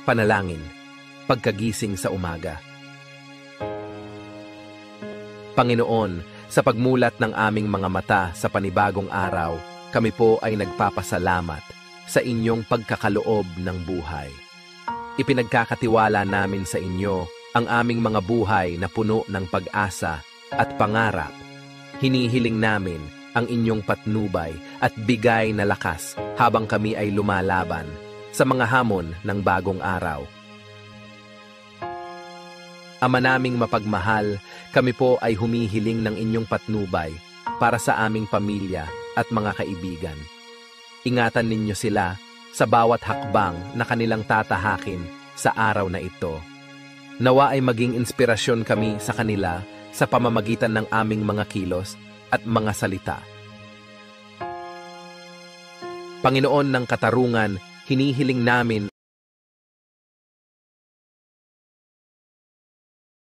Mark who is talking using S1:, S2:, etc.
S1: Panalangin, pagkagising sa umaga. Panginoon, sa pagmulat ng aming mga mata sa panibagong araw, kami po ay nagpapasalamat sa inyong pagkakaloob ng buhay. Ipinagkakatiwala namin sa inyo ang aming mga buhay na puno ng pag-asa at pangarap. Hinihiling namin ang inyong patnubay at bigay na lakas habang kami ay lumalaban sa mga hamon ng bagong araw. Ama naming mapagmahal, kami po ay humihiling ng inyong patnubay para sa aming pamilya at mga kaibigan. Ingatan ninyo sila sa bawat hakbang na kanilang tatahakin sa araw na ito. Nawa ay maging inspirasyon kami sa kanila sa pamamagitan ng aming mga kilos at mga salita. Panginoon ng katarungan, hinihiling namin